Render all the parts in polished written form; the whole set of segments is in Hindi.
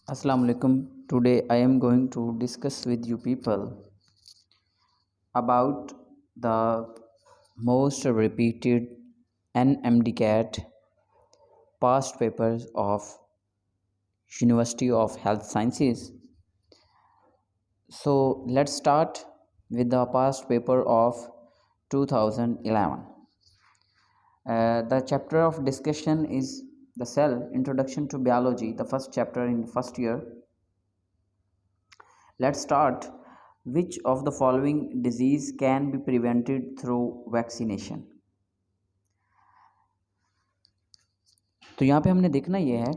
Assalamu alaikum. Today I am going to discuss with you people about the most repeated NMDCAT past papers of University of Health Sciences. So let's start with the past paper of 2011. The chapter of discussion is the cell introduction to biology, the first chapter in first year. Let's start. Which of the following disease can be prevented through vaccination? तो यहाँ पे हमने देखना ये है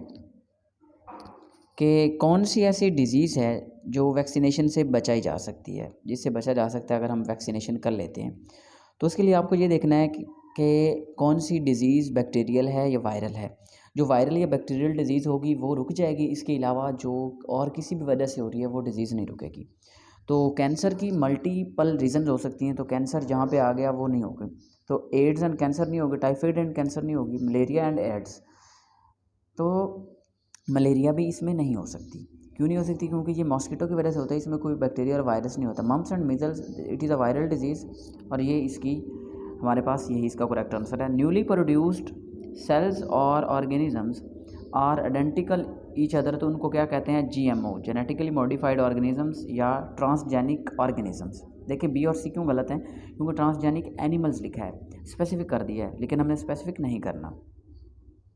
कि कौन सी ऐसी डिज़ीज़ है जो वैक्सीनेशन से बचाई जा सकती है, जिससे बचा जा सकता है अगर हम वैक्सीनेशन कर लेते हैं। तो उसके लिए आपको ये देखना है कि कौन सी डिज़ीज़ बैक्टीरियल है या वायरल है। जो वायरल या बैक्टीरियल डिज़ीज़ होगी वो रुक जाएगी, इसके अलावा जो और किसी भी वजह से हो रही है वो डिज़ीज़ नहीं रुकेगी। तो कैंसर की मल्टीपल रीज़न हो सकती हैं, तो कैंसर जहाँ पे आ गया वो नहीं होगी। तो एड्स एंड कैंसर नहीं होगी, टाइफाइड एंड कैंसर नहीं होगी, मलेरिया एंड एड्स। तो मलेरिया भी इसमें नहीं हो सकती। क्यों नहीं हो सकती? क्योंकि ये मॉस्किटो की वजह से होता है, इसमें कोई बैक्टीरिया और वायरस नहीं होता। Mumps and measles it is a viral disease, और ये इसकी हमारे पास यही इसका करेक्ट आंसर है। न्यूली प्रोड्यूस्ड सेल्स और organisms are identical each other, तो उनको क्या कहते हैं? GMO, जेनेटिकली मॉडिफाइड ऑर्गेनिजम्स या ट्रांसजेनिक ऑर्गेनिजम्स। देखिए बी और सी क्यों गलत हैं? क्योंकि ट्रांसजेनिक एनिमल्स लिखा है, स्पेसिफिक कर दिया है, लेकिन हमने स्पेसिफिक नहीं करना।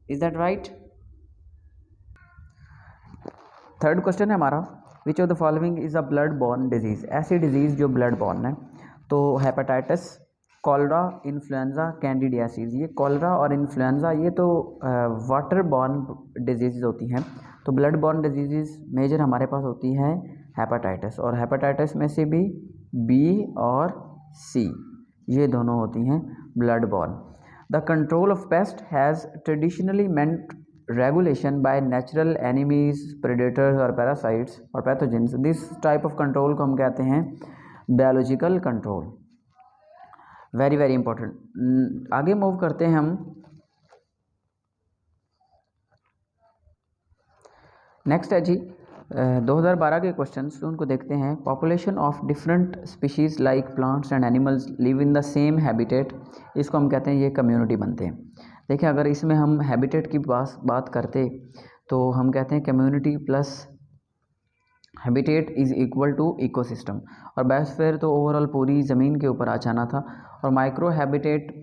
Is that right? Third question है हमारा, which of the following is a blood born disease? ऐसी डिजीज़ जो ब्लड बॉर्न है। तो हेपेटाइटिस, कॉलरा, इन्फ्लुएंजा, कैंडिडियासिस। ये कॉलरा और इन्फ्लुएंजा ये तो वाटर बॉर्न डिजीज़ होती हैं। तो ब्लड बॉर्न डिजीज़ मेजर हमारे पास होती हैं हेपेटाइटिस, और हेपेटाइटिस में से भी बी और सी ये दोनों होती हैं blood born. The control of paste has traditionally meant regulation by natural enemies, predators और पैरासाइट्स और pathogens. This type of control को हम कहते हैं biological control. Very very important. आगे मूव करते हैं हम। नेक्स्ट है जी 2012 के क्वेश्चंस, तो उनको देखते हैं। Population of different species like plants and animals live in the same habitat, इसको हम कहते हैं ये कम्युनिटी बनते हैं। देखिए अगर इसमें हम हैबिटेट की बात करते तो हम कहते हैं community plus habitat is equal to ecosystem, और बायोस्फीयर तो ओवरऑल पूरी ज़मीन के ऊपर आ जाना था, और माइक्रो हैबिटेट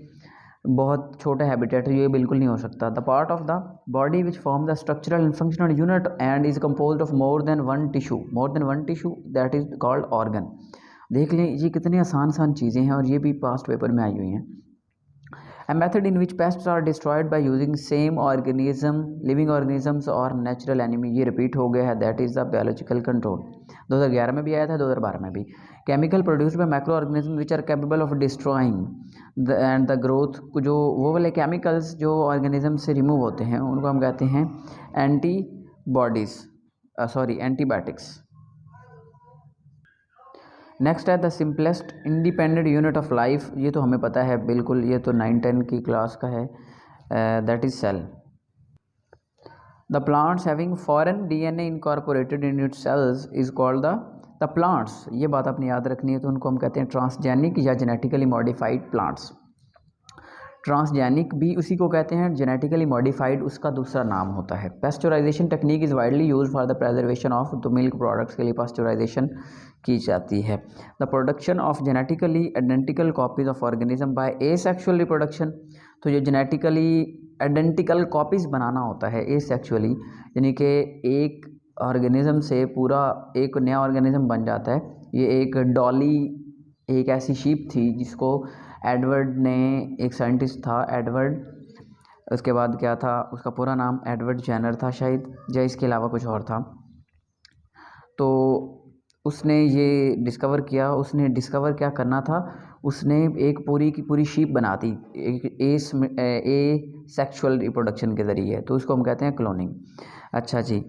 बहुत छोटा हैबिटेट है, ये बिल्कुल नहीं हो सकता। The part of the body which form the structural and functional unit and is composed of more than one tissue that is called organ. देख लें ये कितनी आसान चीज़ें हैं, और ये भी पास्ट पेपर में आई हुई हैं। A method in which pests are destroyed by using same organism, living organisms और natural enemy, ये repeat हो गया है, that is the biological control। 2011 में भी आया था, 2012 में भी। Chemical produced by microorganisms which are capable of destroying and the growth, जो वो वाले chemicals जो organism से remove होते हैं उनको हम कहते हैं antibiotics। नेक्स्ट है the simplest independent unit of life, ये तो हमें पता है बिल्कुल, ये तो 9-10 की क्लास का है, that is cell. The plants having foreign DNA incorporated in its cells is called the plants. ये बात आपने याद रखनी है, तो उनको हम कहते हैं ट्रांसजेनिक या जेनेटिकली मॉडिफाइड प्लांट्स। ट्रांसजेनिक भी उसी को कहते हैं, जेनेटिकली मॉडिफाइड उसका दूसरा नाम होता है। Pasteurisation technique is widely use for the preservation of, तो मिल्क प्रोडक्ट्स के लिए पेस्चराइजेशन की जाती है। The production of genetically identical copies of organism by asexual reproduction, तो ये जेनेटिकली आइडेंटिकल कॉपीज़ बनाना होता है एसेक्सुअली, यानी कि एक ऑर्गेनिज्म से पूरा एक नया ऑर्गेनिज्म बन जाता है। ये एक डॉली एक ऐसी शीप थी जिसको एडवर्ड ने, एक साइंटिस्ट था एडवर्ड, उसके बाद क्या था उसका पूरा नाम एडवर्ड जेनर था शायद, या इसके अलावा कुछ और था। तो उसने ये डिस्कवर किया, उसने डिस्कवर क्या करना था, उसने एक पूरी की पूरी शीप बना दी एक सेक्सुअल रिप्रोडक्शन के ज़रिए, तो उसको हम कहते हैं क्लोनिंग। अच्छा जी,